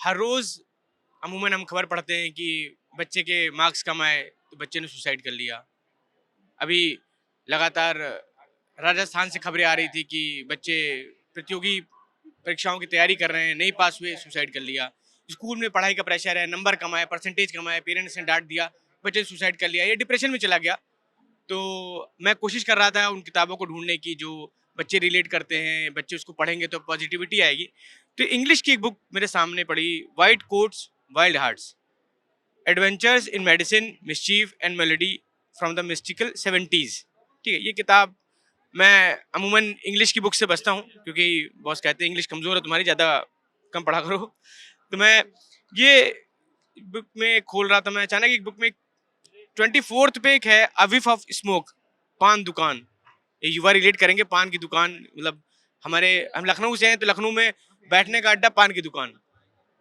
हर रोज़ अमूमन हम खबर पढ़ते हैं कि बच्चे के मार्क्स कम आए तो बच्चे ने सुसाइड कर लिया। अभी लगातार राजस्थान से खबरें आ रही थी कि बच्चे प्रतियोगी परीक्षाओं की तैयारी कर रहे हैं, नहीं पास हुए, सुसाइड कर लिया। स्कूल में पढ़ाई का प्रेशर है, नंबर कम आए, परसेंटेज कम आए, पेरेंट्स ने डाँट दिया, बच्चे ने सुसाइड कर लिया, ये डिप्रेशन में चला गया। तो मैं कोशिश कर रहा था उन किताबों को ढूँढने की जो बच्चे रिलेट करते हैं, बच्चे उसको पढ़ेंगे तो पॉजिटिविटी आएगी। तो इंग्लिश की एक बुक मेरे सामने पड़ी, white quotes, wild hearts, adventures in medicine, mischief and melody from the mystical 70s। ठीक है, ये किताब मैं अमूमन इंग्लिश की बुक से बचता हूँ क्योंकि बॉस कहते हैं इंग्लिश कमज़ोर है तुम्हारी, ज़्यादा कम पढ़ा करो। तो मैं ये बुक में खोल रहा था, मैं अचानक एक बुक में 24th पे एक है, अ व्हिफ ऑफ स्मोक, पान दुकान। ये युवा रिलेट करेंगे, पान की दुकान, मतलब हम लखनऊ से हैं तो लखनऊ में बैठने का अड्डा, पान की दुकान।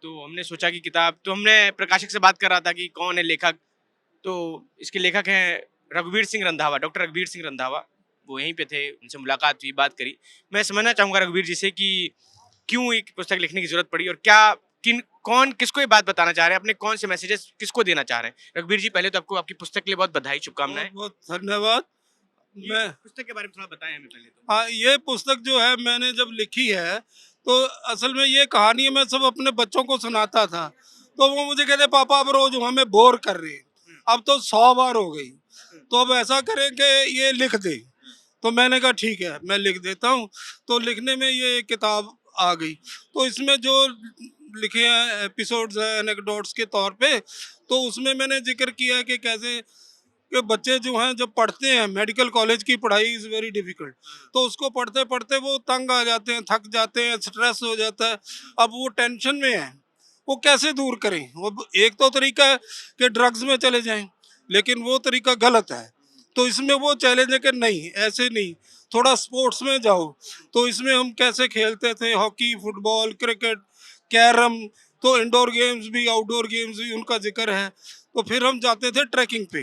तो हमने सोचा कि किताब, तो हमने प्रकाशक से बात कर रहा था कि कौन है लेखक। तो इसके लेखक हैं रघुवीर सिंह रंधावा, डॉक्टर रघुवीर सिंह रंधावा। वो यहीं पे थे, उनसे मुलाकात हुई, बात करी। मैं समझना चाहूँगा रघुवीर जी से कि क्यों एक पुस्तक लिखने की ज़रूरत पड़ी और क्या कौन किसको ये बात बताना चाह रहे हैं, अपने कौन से मैसेजेस किसको देना चाह रहे हैं? रघुवीर जी, पहले तो आपको आपकी पुस्तक के लिए बहुत बधाई, शुभकामनाएँ। बहुत बहुत धन्यवाद। ये मैं पुस्तक के बारे में थोड़ा बताएँ हमें पहले तो। हाँ, ये पुस्तक जो है मैंने जब लिखी है, तो असल में ये कहानी मैं सब अपने बच्चों को सुनाता था। तो वो मुझे कहते पापा अब रोज हमें बोर कर रहे हैं, अब तो 100 बार हो गई, तो अब ऐसा करें कि ये लिख दे। तो मैंने कहा ठीक है मैं लिख देता हूँ। तो लिखने में ये किताब आ गई। तो इसमें जो लिखे हैं एपिसोड्स हैं एनेक्डोट्स के तौर पे, तो उसमें मैंने जिक्र किया है कि कैसे कि बच्चे जो हैं जब पढ़ते हैं, मेडिकल कॉलेज की पढ़ाई इज़ वेरी डिफ़िकल्ट, तो उसको पढ़ते पढ़ते वो तंग आ जाते हैं, थक जाते हैं, स्ट्रेस हो जाता है। अब वो टेंशन में है, वो कैसे दूर करें? वो एक तो तरीका है कि ड्रग्स में चले जाएं, लेकिन वो तरीका गलत है। तो इसमें वो चैलेंज है कि नहीं, ऐसे नहीं, थोड़ा स्पोर्ट्स में जाओ। तो इसमें हम कैसे खेलते थे, हॉकी, फुटबॉल, क्रिकेट, कैरम, तो इंडोर गेम्स भी आउटडोर गेम्स भी उनका जिक्र है। तो फिर हम जाते थे ट्रैकिंग पे।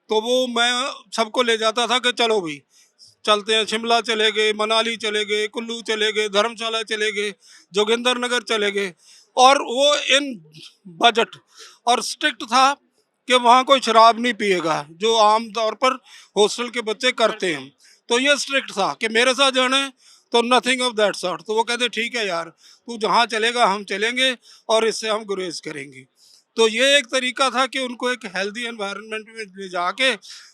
तो वो मैं सबको ले जाता था कि चलो भाई चलते हैं, शिमला चले गए, मनाली चले गए, कुल्लू चले गए, धर्मशाला चले गए, जोगिंदर नगर चले गए। और वो इन बजट और स्ट्रिक्ट था कि वहाँ कोई शराब नहीं पिएगा, जो आम तौर पर हॉस्टल के बच्चे करते हैं। तो ये स्ट्रिक्ट था कि मेरे साथ जाना है तो नथिंग ऑफ दैट सॉर्ट। तो वो कहते ठीक है यार, तू जहाँ चलेगा हम चलेंगे और इससे हम गुरेज करेंगे। तो ये एक तरीका था कि उनको एक हेल्दी एनवायरनमेंट में ले जाके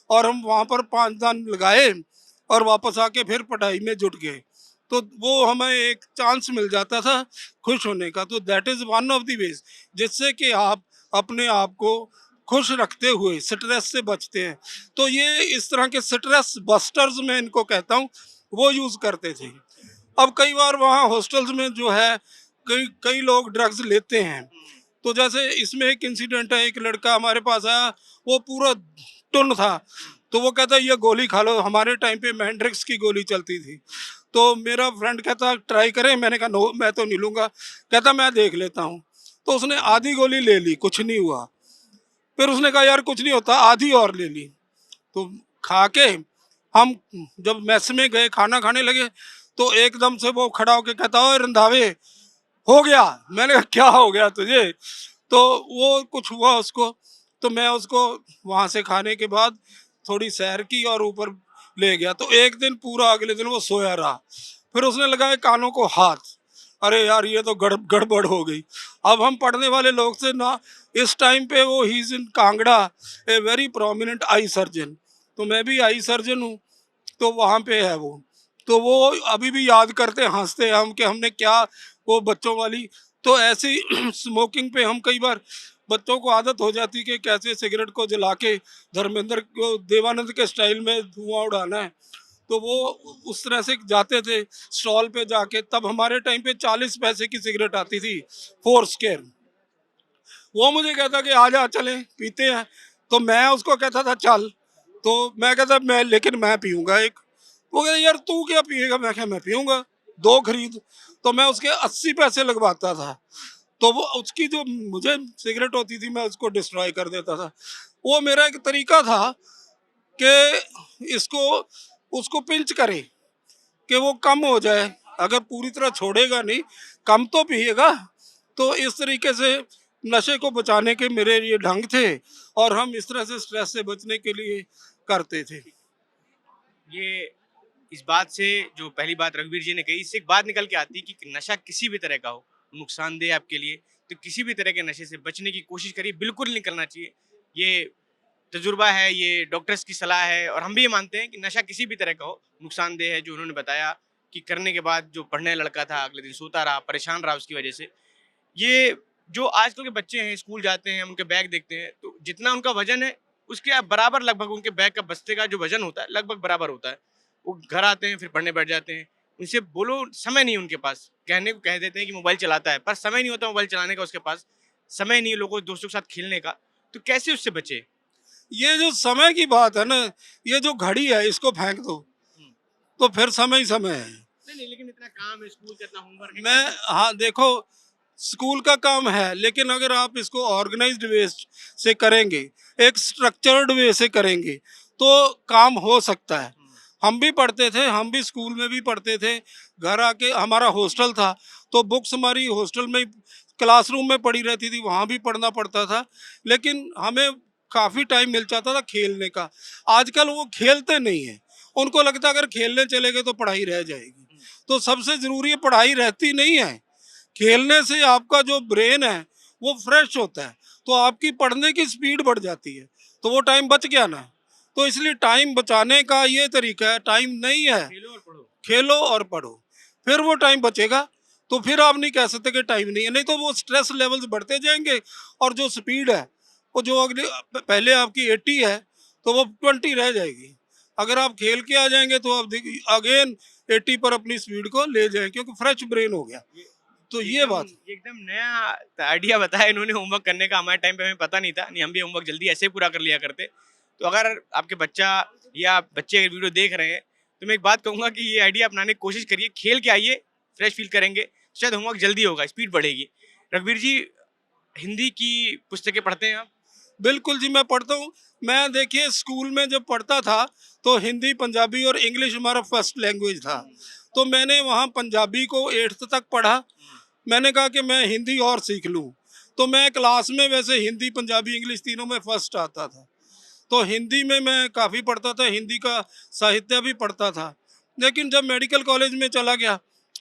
और हम वहाँ पर 5 दिन लगाए और वापस आके फिर पढ़ाई में जुट गए। तो वो हमें एक चांस मिल जाता था खुश होने का। तो that is one of the ways जिससे कि आप अपने आप को खुश रखते हुए स्ट्रेस से बचते हैं। तो ये इस तरह के स्ट्रेस बस्टर्स मैं इनको कहता हूँ, वो यूज़ करते थे। अब कई बार वहाँ हॉस्टल्स में जो है कई कई लोग ड्रग्स लेते हैं। तो जैसे इसमें एक इंसिडेंट है, एक लड़का हमारे पास आया, वो पूरा टुन था। तो वो कहता ये गोली खा लो, हमारे टाइम पे मैंड्रिक्स की गोली चलती थी। तो मेरा फ्रेंड कहता ट्राई करें, मैंने कहा नो मैं तो नहीं लूँगा। कहता मैं देख लेता हूँ। तो उसने आधी गोली ले ली, कुछ नहीं हुआ। फिर उसने कहा यार कुछ नहीं होता, आधी और ले ली। तो खा के हम जब मैस में गए खाना खाने लगे, तो एकदम से वो खड़ा होके कहता ओए रंधावे हो गया। मैंने कहा क्या हो गया तुझे? तो वो कुछ हुआ उसको। तो मैं उसको वहाँ से खाने के बाद थोड़ी सैर की और ऊपर ले गया। तो एक दिन पूरा अगले दिन वो सोया रहा। फिर उसने लगाए कानों को हाथ। अरे यार ये तो गड़बड़ हो गई। अब हम पढ़ने वाले लोग से ना, इस टाइम पे वो he is in Kangra, a very prominent eye surgeon. तो मैं भी आई सर्जन हूँ। तो वहाँ पे है वो। तो वो अभी भी याद करते हंसते हैं हम कि हमने क्या वो बच्चों वाली। तो ऐसी स्मोकिंग पे हम कई बार बच्चों को आदत हो जाती कि कैसे सिगरेट को जला के धर्मेंद्र को देवानंद के स्टाइल में धुआं उड़ाना है। तो वो उस तरह से जाते थे स्टॉल पे जाके। तब हमारे टाइम पे 40 पैसे की सिगरेट आती थी, 4 स्क्वायर। वो मुझे कहता कि आ जा चले पीते हैं। तो मैं उसको कहता था चल। तो मैं कहता मैं लेकिन मैं पीऊँगा एक। वो कहता यार तू क्या पिएगा? मैं कहा मैं पीऊँगा, 2 खरीद। तो मैं उसके 80 पैसे लगवाता था। तो वो उसकी जो मुझे सिगरेट होती थी मैं उसको डिस्ट्रॉय कर देता था। वो मेरा एक तरीका था कि इसको उसको पिंच करे कि वो कम हो जाए। अगर पूरी तरह छोड़ेगा नहीं, कम तो पिएगा। तो इस तरीके से नशे को बचाने के मेरे ये ढंग थे और हम इस तरह से स्ट्रेस से बचने के लिए करते थे। ये इस बात से जो पहली बात रघुवीर जी ने कही, इससे एक बात निकल के आती है कि नशा किसी भी तरह का हो, नुकसानदेह आपके लिए, तो किसी भी तरह के नशे से बचने की कोशिश करिए, बिल्कुल नहीं करना चाहिए। ये तजुर्बा है, ये डॉक्टर्स की सलाह है और हम भी ये मानते हैं कि नशा किसी भी तरह का हो, नुकसानदेह है। जो उन्होंने बताया कि करने के बाद जो पढ़ने लड़का था, अगले दिन सोता रहा, परेशान रहा उसकी वजह से। ये जो आजकल के बच्चे हैं, स्कूल जाते हैं, हम उनके बैग देखते हैं, तो जितना उनका वज़न है, उसके बराबर लगभग उनके बैग का बस्ते का जो वज़न होता है, लगभग बराबर होता है। वो घर आते हैं, फिर पढ़ने बैठ जाते हैं। उनसे बोलो, समय नहीं है उनके पास। कहने को कह देते हैं कि मोबाइल चलाता है, पर समय नहीं होता मोबाइल चलाने का उसके पास। समय नहीं है लोगों दोस्तों के साथ खेलने का, तो कैसे उससे बचे? ये जो समय की बात है ना, ये जो घड़ी है इसको फेंक दो, हुँ। तो फिर समय ही समय है। नहीं, लेकिन इतना काम है, स्कूल का इतना होमवर्क है, मैं कैसे? हाँ देखो, स्कूल का काम है लेकिन अगर आप इसको ऑर्गेनाइज्ड वे से करेंगे, एक स्ट्रक्चर्ड वे से करेंगे तो काम हो सकता है। हुँ। हम भी पढ़ते थे, हम भी स्कूल में भी पढ़ते थे, घर आके हमारा हॉस्टल था तो बुक्स हमारी हॉस्टल में ही क्लासरूम में पड़ी रहती थी, वहाँ भी पढ़ना पड़ता था, लेकिन हमें काफ़ी टाइम मिल जाता था खेलने का। आजकल वो खेलते नहीं हैं, उनको लगता है अगर खेलने चले गए तो पढ़ाई रह जाएगी। हुँ। तो सबसे ज़रूरी है, पढ़ाई रहती नहीं है, खेलने से आपका जो ब्रेन है वो फ्रेश होता है, तो आपकी पढ़ने की स्पीड बढ़ जाती है, तो वो टाइम बच गया ना। तो इसलिए टाइम बचाने का ये तरीका है, टाइम नहीं है, खेलो और पढ़ो। खेलो और पढ़ो, फिर वो टाइम बचेगा। तो फिर आप नहीं कह सकते कि टाइम नहीं है, नहीं तो वो स्ट्रेस लेवल्स बढ़ते जाएंगे और जो स्पीड है वो जो अगले पहले आपकी 80 है तो वो 20 रह जाएगी। अगर आप खेल के आ जाएंगे तो आप अगेन 80 पर अपनी स्पीड को ले जाएंगे क्योंकि फ्रेश ब्रेन हो गया। ये तो ये ये एकदम बात है। ये एकदम नया आइडिया बताया इन्होंने होमवर्क करने का। हमारे टाइम पे हमें पता नहीं था, नहीं हम भी होमवर्क जल्दी ऐसे ही पूरा कर लिया करते। तो अगर आपके बच्चा या बच्चे अगर वीडियो देख रहे हैं, तो मैं एक बात कहूँगा कि ये आइडिया अपनाने की कोशिश करिए, खेल के आइए, फ्रेश फील करेंगे, शायद होमवर्क जल्दी होगा, स्पीड बढ़ेगी। रघुवीर जी, हिंदी की पुस्तकें पढ़ते हैं आप? बिल्कुल जी, मैं पढ़ता हूँ। मैं देखिए स्कूल में जब पढ़ता था तो हिंदी, पंजाबी और इंग्लिश हमारा फर्स्ट लैंग्वेज था। तो मैंने वहाँ पंजाबी को 8th तक पढ़ा। मैंने कहा कि मैं हिंदी और सीख लूँ। तो मैं क्लास में वैसे हिंदी, पंजाबी, इंग्लिश तीनों में फर्स्ट आता था। तो हिंदी में मैं काफ़ी पढ़ता था, हिंदी का साहित्य भी पढ़ता था। लेकिन जब मेडिकल कॉलेज में चला गया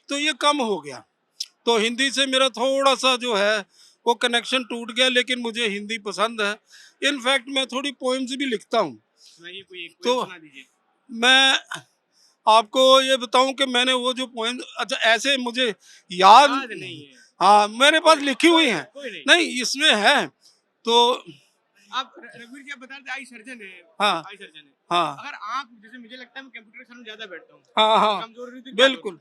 तो ये कम हो गया। तो हिंदी से मेरा थोड़ा-सा जो है वो कनेक्शन टूट गया, लेकिन मुझे हिंदी पसंद है। इनफैक्ट मैं थोड़ी पोएम्स भी लिखता हूँ। सुनाइए, कोई एक पोएम तो सुना दीजिए। मैं आपको ये बताऊँ कि मैंने वो जो पोएम, अच्छा ऐसे मुझे याद, याद नहीं है, हाँ, मेरे पास कोई लिखी कोई हुई नहीं, हैं। कोई नहीं। नहीं, इसमें है। तो आप रघुवीर जी, आप बता रहे थे आई सर्जन है, हाँ, आई सर्जन है। हाँ, अगर आँख, जैसे मुझे लगता है मैं कंप्यूटर के सामने ज़्यादा बैठता हूँ, हाँ, हाँ, कमज़ोर नहीं तो क्या करूँ? बिल्कुल।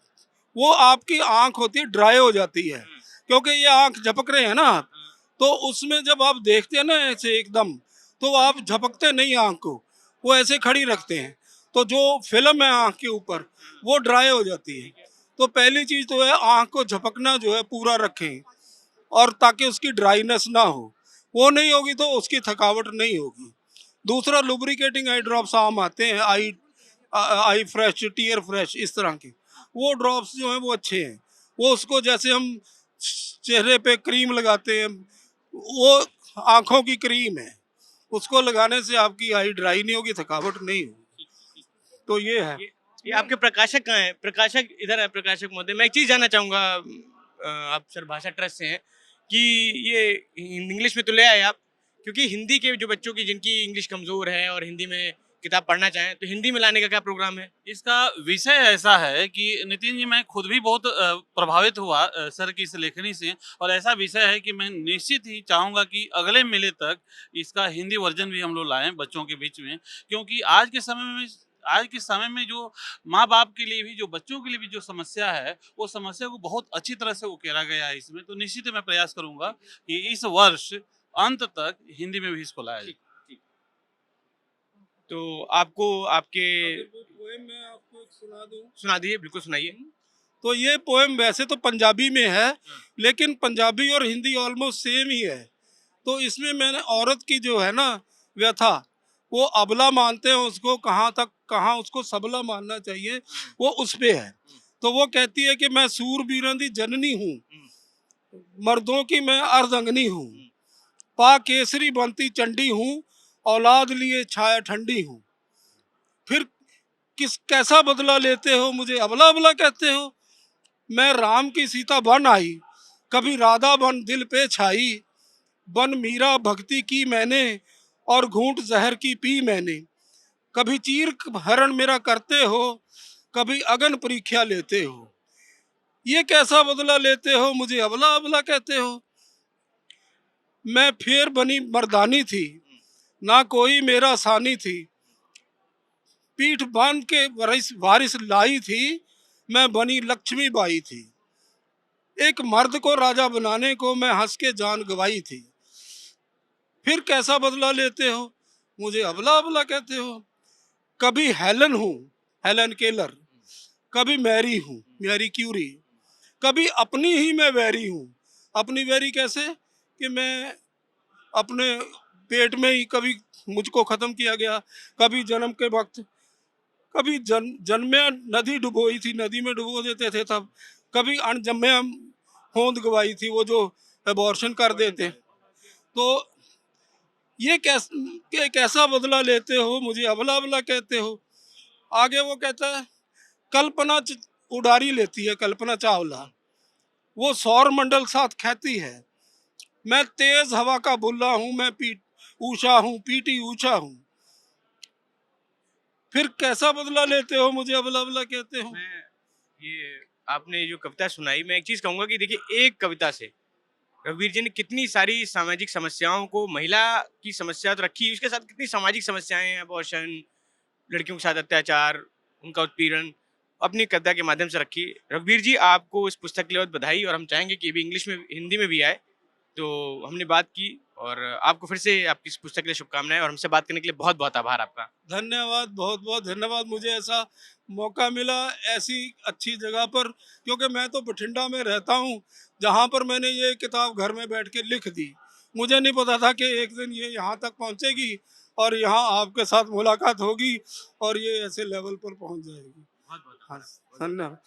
वो आपकी आँख होती है, ड्राई हो जाती है, हाँ, क्योंकि ये आँख झपक रहे हैं ना आप, हाँ। तो उसमें जब आप देखते हैं ना ऐसे एकदम, तो आप झपकते नहीं आँख को, वो ऐसे खड़ी रखते हैं। तो जो फ़िल्म है आँख के ऊपर, वो ड्राई हो जाती है। ठीक है। तो पहली चीज़ तो है आँख को झपकना जो है पूरा रखें, और ताकि उसकी ड्राइनेस ना हो। वो नहीं होगी तो उसकी थकावट नहीं होगी। दूसरा, लुब्रिकेटिंग आई ड्रॉप्स आम आते हैं, आई फ्रेश, टीयर फ्रेश, इस तरह के वो ड्रॉप्स जो हैं वो अच्छे हैं। वो उसको जैसे हम चेहरे पे क्रीम लगाते हैं, वो आँखों की क्रीम है। उसको लगाने से आपकी आई ड्राई नहीं होगी, थकावट नहीं होगी। ठीक, ठीक। तो ये है। ये आपके प्रकाशक कहाँ हैं? प्रकाशक इधर है, प्रकाशक महोदय। मैं एक चीज़ जानना चाहूँगा, आप सर भाषा ट्रस्ट से हैं, कि ये इंग्लिश में तो ले आए आप, क्योंकि हिंदी के जो बच्चों की जिनकी इंग्लिश कमज़ोर है और हिंदी में किताब पढ़ना चाहें, तो हिंदी में लाने का क्या प्रोग्राम है? इसका विषय ऐसा है कि नितिन जी, मैं खुद भी बहुत प्रभावित हुआ सर की इस लेखनी से, और ऐसा विषय है कि मैं निश्चित ही चाहूँगा कि अगले मेले तक इसका हिंदी वर्जन भी हम लोग लाएं बच्चों के बीच में, क्योंकि आज के समय में जो माँ बाप के लिए भी, जो बच्चों के लिए भी जो समस्या है, वो समस्या को बहुत अच्छी तरह से उकेरा गया है इसमें। तो निश्चित ही मैं प्रयास करूंगा कि इस वर्ष अंत तक हिंदी में भी इसको लाया जाए। ठीक, ठीक। तो आपको आपके अगर वो पोएम मैं आपको एक सुना दूँ। सुना दीजिए, बिल्कुल सुनाइए। तो ये पोएम वैसे तो पंजाबी में है, हाँ। लेकिन पंजाबी और हिंदी ऑलमोस्ट सेम ही है। तो इसमें मैंने औरत की जो है ना व्यथा, वो अबला मानते हैं उसको, कहाँ तक कहाँ उसको सबला मानना चाहिए, हुँ, वो उस पे है। हुँ, तो वो कहती है कि मैं सूरबीरां दी जननी हूँ, हुँ, मर्दों की मैं अर्धंगनी हूँ, पा केसरी बनती चंडी हूँ, औलाद लिए छाया ठंडी हूँ। फिर कैसा बदला लेते हो, मुझे अबला अबला कहते हो। मैं राम की सीता बन आई, कभी राधा बन दिल पे छाई। बन मीरा भक्ति की मैंने, और घूंट जहर की पी मैंने। कभी चीर हरण मेरा करते हो, कभी अगन परीक्षा लेते हो। ये कैसा बदला लेते हो, मुझे अबला अबला कहते हो। मैं फिर बनी मर्दानी थी, ना कोई मेरा सानी थी। पीठ बांध के वारिस वारिस लाई थी, मैं बनी लक्ष्मी बाई थी। एक मर्द को राजा बनाने को मैं हंस के जान गवाई थी। फिर कैसा बदला लेते हो, मुझे अबला अबला कहते हो। कभी हेलन हूँ, हेलन केलर, कभी मैरी हूँ, मैरी क्यूरी, कभी अपनी ही मैं वैरी हूँ। अपनी वैरी कैसे कि मैं अपने पेट में ही कभी मुझको खत्म किया गया, कभी जन्म के वक्त, कभी जन्मे नदी डुबोई थी, नदी में डुबो देते थे तब, कभी अनजन्मे होंद गवाई थी, वो जो अबॉर्शन कर देते। तो ये कैसा बदला लेते हो, मुझे अबला अबला कहते हो। आगे वो कहता है, कल्पना उडारी लेती है कल्पना चावला, वो सौर मंडल साथ कहती है। मैं तेज हवा का बुल्ला हूँ, मैं ऊषा हूँ, पीटी ऊषा हूँ। फिर कैसा बदला लेते हो, मुझे अबला अबला कहते हो। मैं ये आपने जो कविता सुनाई, मैं एक चीज कहूंगा कि देखिए, एक कविता से रघुवीर जी ने कितनी सारी सामाजिक समस्याओं को, महिला की समस्या तो रखी, उसके साथ कितनी सामाजिक समस्याएं हैं, अबॉर्शन, लड़कियों के साथ अत्याचार, उनका उत्पीड़न, अपनी कविता के माध्यम से रखी। रघुवीर जी, आपको इस पुस्तक के लिए बहुत बधाई, और हम चाहेंगे कि भी इंग्लिश में, हिंदी में भी आए। तो हमने बात की, और आपको फिर से आपकी इस पुस्तक के लिए शुभकामनाएं, और हमसे बात करने के लिए बहुत बहुत आभार आपका। धन्यवाद, बहुत बहुत धन्यवाद। मुझे ऐसा मौका मिला ऐसी अच्छी जगह पर, क्योंकि मैं तो बठिंडा में रहता हूँ, जहाँ पर मैंने ये किताब घर में बैठ के लिख दी। मुझे नहीं पता था कि एक दिन ये यहाँ तक पहुँचेगी, और यहाँ आपके साथ मुलाकात होगी, और ये ऐसे लेवल पर पहुँच जाएगी। बहुत बहुत हाँ, धन्यवाद।